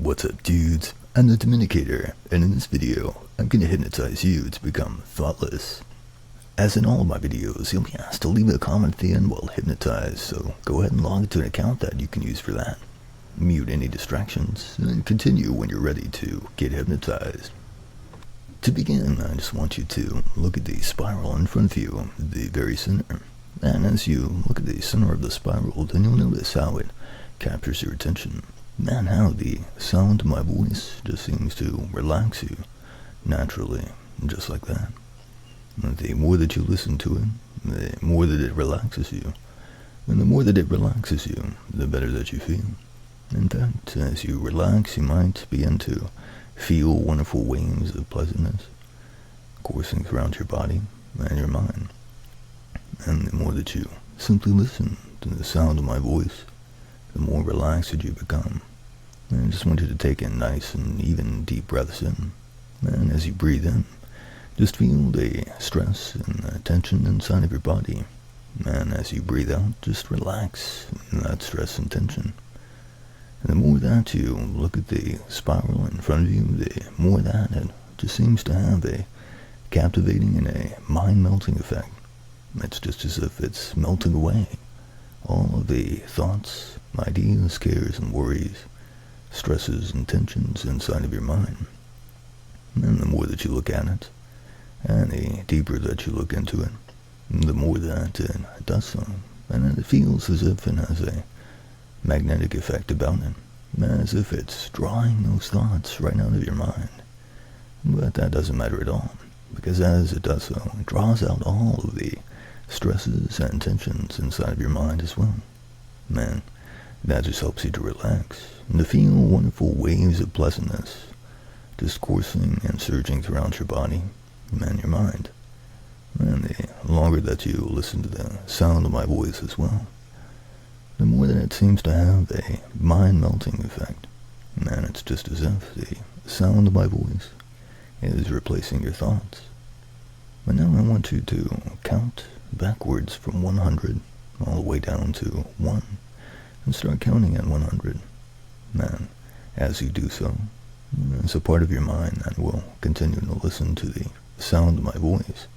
What's up, dudes? I'm the Dominicator, and in this video, I'm gonna hypnotize you to become thoughtless. As in all of my videos, you'll be asked to leave a comment at the end while hypnotized, so go ahead and log into an account that you can use for that. Mute any distractions, and continue when you're ready to get hypnotized. To begin, I just want you to look at the spiral in front of you, the very center. And as you look at the center of the spiral, then you'll notice how it captures your attention. And how the sound of my voice just seems to relax you naturally, just like that. And the more that you listen to it, the more that it relaxes you. And the more that it relaxes you, the better that you feel. In fact, as you relax, you might begin to feel wonderful waves of pleasantness coursing throughout your body and your mind. And the more that you simply listen to the sound of my voice, the more relaxed you become. And I just want you to take in nice and even deep breaths in. And as you breathe in, just feel the stress and the tension inside of your body. And as you breathe out, just relax that stress and tension. And the more that you look at the spiral in front of you, the more that it just seems to have a captivating and a mind-melting effect. It's just as if it's melting away all of the thoughts, ideas, cares, and worries, stresses and tensions inside of your mind. And the more that you look at it, and the deeper that you look into it, the more that it does so. And it feels as if it has a magnetic effect about it, as if it's drawing those thoughts right out of your mind. But that doesn't matter at all, because as it does so, it draws out all of the stresses and tensions inside of your mind as well. Man, that just helps you to relax and to feel wonderful waves of pleasantness just coursing and surging throughout your body and your mind. And the longer that you listen to the sound of my voice as well, the more that it seems to have a mind-melting effect. And it's just as if the sound of my voice is replacing your thoughts. But now I want you to count backwards from 100 all the way down to 1 and start counting at 100. And as you do so, as a part of your mind that will continue to listen to the sound of my voice,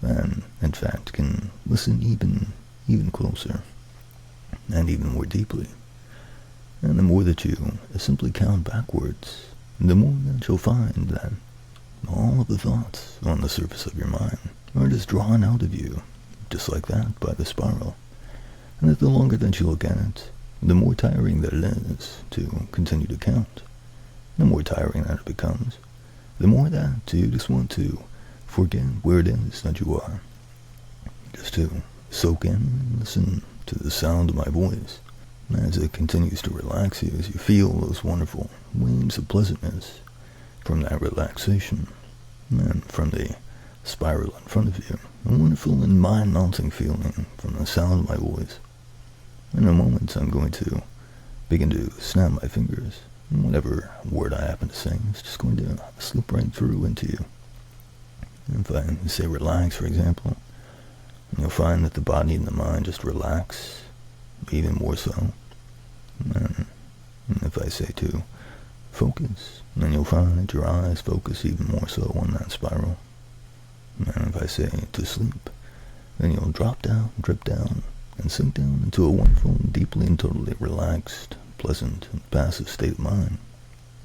and in fact can listen even closer and even more deeply. And the more that you simply count backwards, the more that you'll find that all of the thoughts on the surface of your mind are just drawn out of you, just like that, by the spiral. And that the longer that you look at it, the more tiring that it is to continue to count. The more tiring that it becomes, the more that you just want to forget where it is that you are. Just to soak in and listen to the sound of my voice as it continues to relax you, as you feel those wonderful waves of pleasantness from that relaxation and from the spiral in front of you. A wonderful and mind-melting feeling from the sound of my voice. In a moment, I'm going to begin to snap my fingers, and whatever word I happen to say is just going to slip right through into you. If I say relax, for example, you'll find that the body and the mind just relax even more so. And if I say to focus, then you'll find that your eyes focus even more so on that spiral. And if I say to sleep, then you'll drop down, drip down, and sink down into a wonderful, deeply and totally relaxed, pleasant, and passive state of mind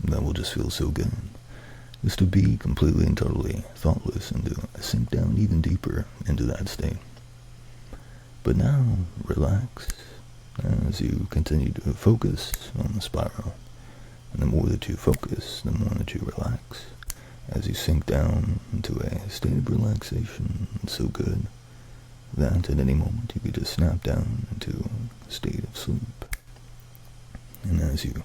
that will just feel so good. Just to be completely and totally thoughtless and to sink down even deeper into that state. But now, relax as you continue to focus on the spiral. And the more that you focus, the more that you relax as you sink down into a state of relaxation so good that at any moment you could just snap down into a state of sleep. And as you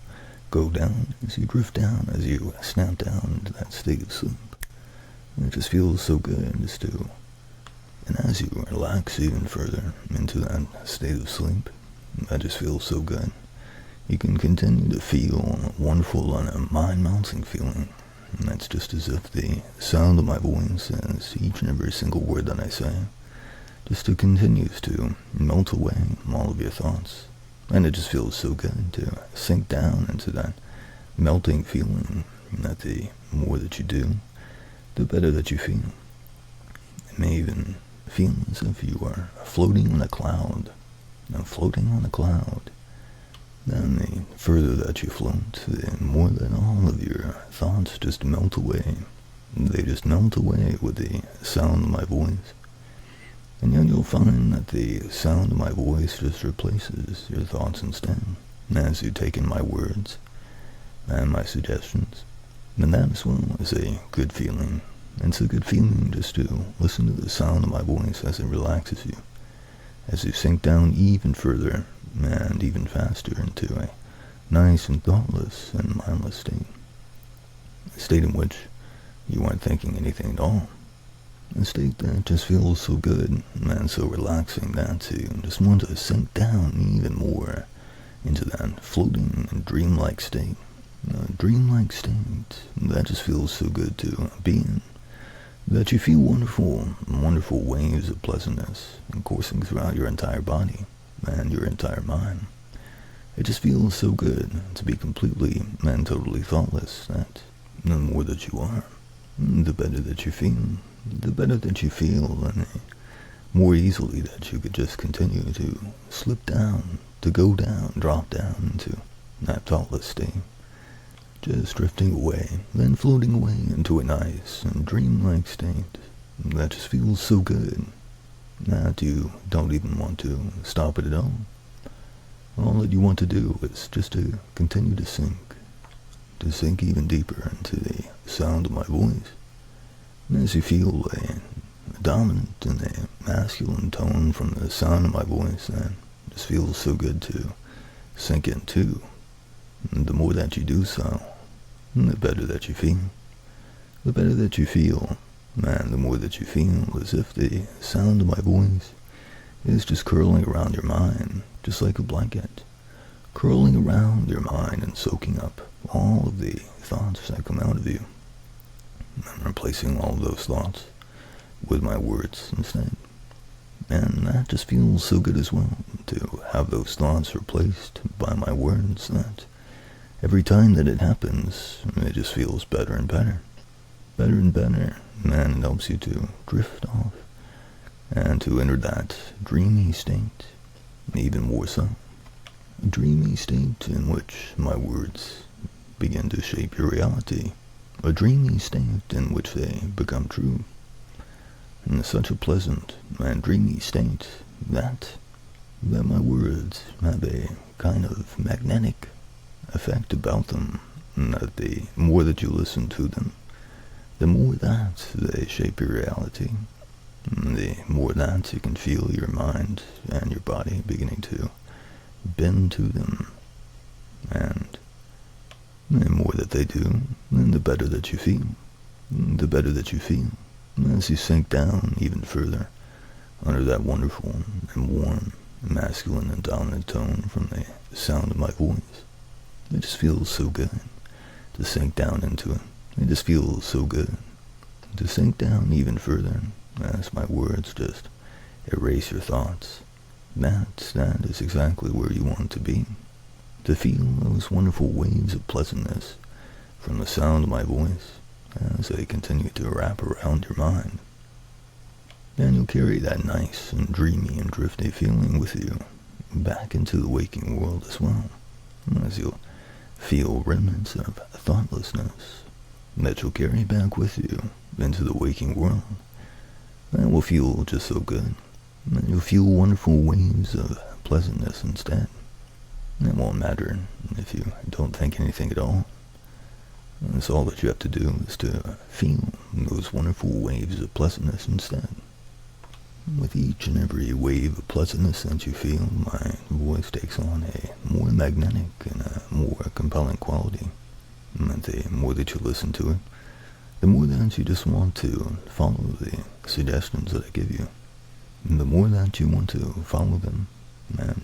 go down, as you drift down, as you snap down into that state of sleep, it just feels so good just to, and as you relax even further into that state of sleep, that just feels so good, you can continue to feel a wonderful and a mind-melting feeling. And that's just as if the sound of my voice, as each and every single word that I say, just to continues to melt away all of your thoughts. And it just feels so good to sink down into that melting feeling that the more that you do, the better that you feel. It may even feel as if you are floating on a cloud. Now, floating on a cloud, then the further that you float, the more that all of your thoughts just melt away. They just melt away with the sound of my voice. And then you'll find that the sound of my voice just replaces your thoughts instead, as you take in my words and my suggestions. And that as well is a good feeling. It's a good feeling just to listen to the sound of my voice as it relaxes you, as you sink down even further and even faster into a nice and thoughtless and mindless state. A state in which you aren't thinking anything at all. A state that just feels so good and so relaxing that you just want to sink down even more into that floating and dreamlike state. A dreamlike state that just feels so good to be in. That you feel wonderful, wonderful waves of pleasantness coursing throughout your entire body and your entire mind. It just feels so good to be completely and totally thoughtless that the more that you are, the better that you feel. The better that you feel, and the more easily that you could just continue to slip down, to go down, drop down into that thoughtless state. Just drifting away, then floating away into a nice and dreamlike state that just feels so good that you don't even want to stop it at all. All that you want to do is just to continue to sink even deeper into the sound of my voice. And as you feel a dominant and a masculine tone from the sound of my voice, that just feels so good to sink into. And the more that you do so, the better that you feel. The better that you feel, and the more that you feel as if the sound of my voice is just curling around your mind, just like a blanket. Curling around your mind and soaking up all of the thoughts that come out of you. I'm replacing all of those thoughts with my words instead. And that just feels so good as well, to have those thoughts replaced by my words, that every time that it happens, it just feels better and better. Better and better, and it helps you to drift off, and to enter that dreamy state, even more so. A dreamy state in which my words begin to shape your reality. A dreamy state in which they become true. And such a pleasant and dreamy state that my words have a kind of magnetic effect about them, and that the more that you listen to them, the more that they shape your reality, and the more that you can feel your mind and your body beginning to bend to them, and the more that they do, then the better that you feel. The better that you feel as you sink down even further under that wonderful and warm, masculine and dominant tone from the sound of my voice. It just feels so good to sink down into it. It just feels so good to sink down even further as my words just erase your thoughts. That is exactly where you want to be. To feel those wonderful waves of pleasantness from the sound of my voice as they continue to wrap around your mind. And you'll carry that nice and dreamy and drifty feeling with you back into the waking world as well, as you'll feel remnants of thoughtlessness that you'll carry back with you into the waking world. That will feel just so good. And you'll feel wonderful waves of pleasantness instead. It won't matter if you don't think anything at all. That's all that you have to do is to feel those wonderful waves of pleasantness instead. With each and every wave of pleasantness that you feel, my voice takes on a more magnetic and a more compelling quality. And the more that you listen to it, the more that you just want to follow the suggestions that I give you. And the more that you want to follow them, and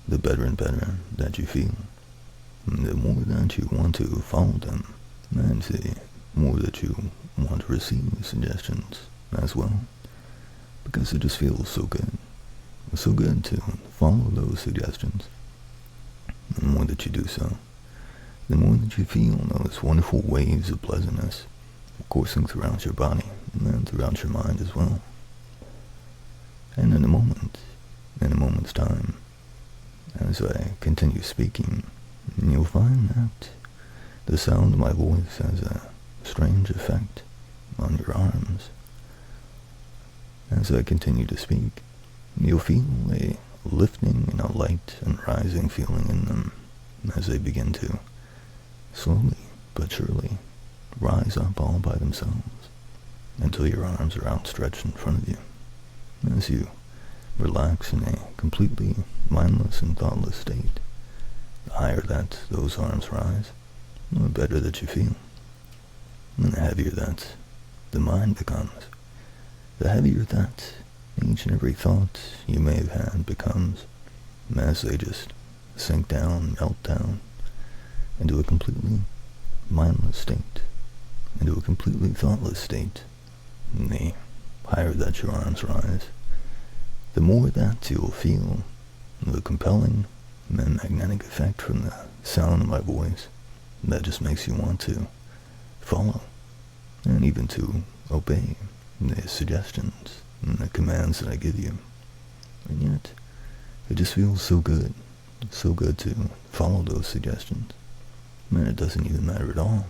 the better and better that you feel. And the more that you want to follow them, and the more that you want to receive suggestions as well. Because it just feels so good. It's so good to follow those suggestions. The more that you do so, the more that you feel those wonderful waves of pleasantness coursing throughout your body and then throughout your mind as well. And in a moment's time, as I continue speaking, you'll find that the sound of my voice has a strange effect on your arms. As I continue to speak, you'll feel a lifting and a light and rising feeling in them as they begin to slowly but surely rise up all by themselves until your arms are outstretched in front of you. As you relax in a completely mindless and thoughtless state, the higher that those arms rise, the better that you feel. And the heavier that the mind becomes, the heavier that each and every thought you may have had becomes, as they just sink down, melt down, into a completely mindless state, into a completely thoughtless state. And the higher that your arms rise, the more that you'll feel the compelling and magnetic effect from the sound of my voice that just makes you want to follow and even to obey the suggestions and the commands that I give you. And yet, it just feels so good to follow those suggestions. Man, it doesn't even matter at all.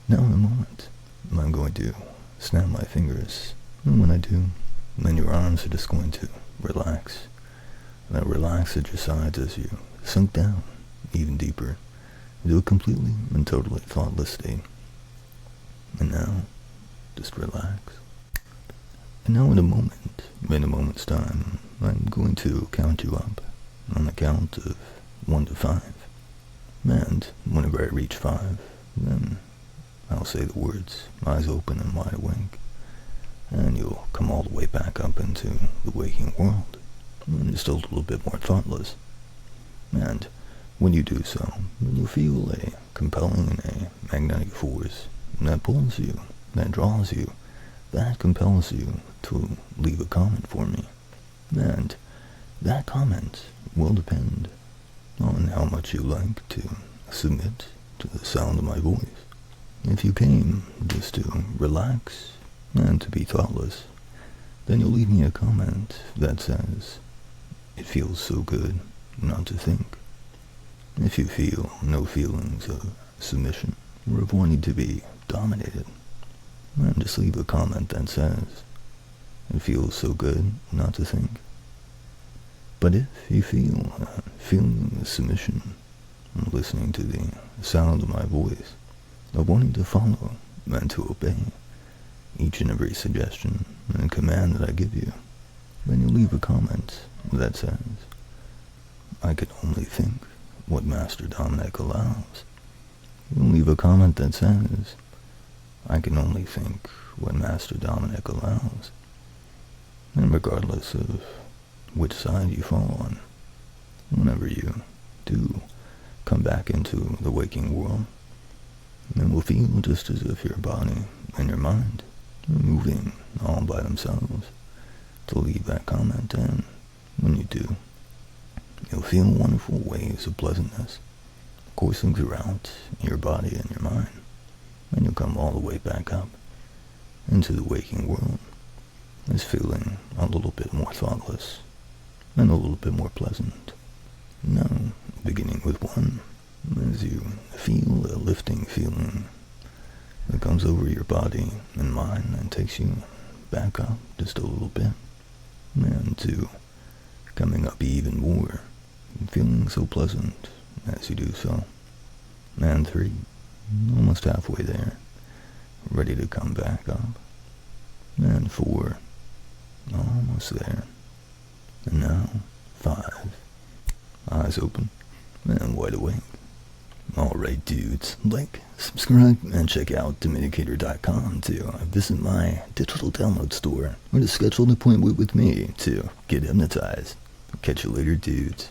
Now in a moment, I'm going to snap my fingers, and when I do, then your arms are just going to relax. And I relax at your sides as you sink down even deeper into a completely and totally thoughtless state. And now, just relax. And now in a moment's time, I'm going to count you up on the count of 1 to 5. And whenever I reach 5, then I'll say the words, eyes open and wide awake, and you'll come all the way back up into the waking world, and just a little bit more thoughtless. And when you do so, you'll feel a compelling and a magnetic force that pulls you, that draws you, that compels you to leave a comment for me. And that comment will depend on how much you like to submit to the sound of my voice. If you came just to relax and to be thoughtless, then you'll leave me a comment that says, "It feels so good not to think." If you feel no feelings of submission or of wanting to be dominated, then just leave a comment that says, "It feels so good not to think." But if you feel a feeling of submission and listening to the sound of my voice, of wanting to follow and to obey each and every suggestion and command that I give you, then you'll leave a comment that says, "I can only think what Master Dominic allows." You'll leave a comment that says, "I can only think what Master Dominic allows." And regardless of which side you fall on, whenever you do come back into the waking world, then will feel just as if your body and your mind are moving all by themselves to leave that comment. And when you do, you'll feel wonderful waves of pleasantness coursing throughout your body and your mind, and you'll come all the way back up into the waking world as feeling a little bit more thoughtless and a little bit more pleasant. Now, beginning with 1, as you feel a lifting feeling that comes over your body and mind and takes you back up just a little bit, and 2, coming up even more, feeling so pleasant as you do so, and 3, almost halfway there, ready to come back up, and 4, almost there, and now 5, eyes open and wide awake. Alright dudes, like, subscribe, and check out Dominicator.com to visit my digital download store or to schedule an appointment with me to get hypnotized. Catch you later dudes.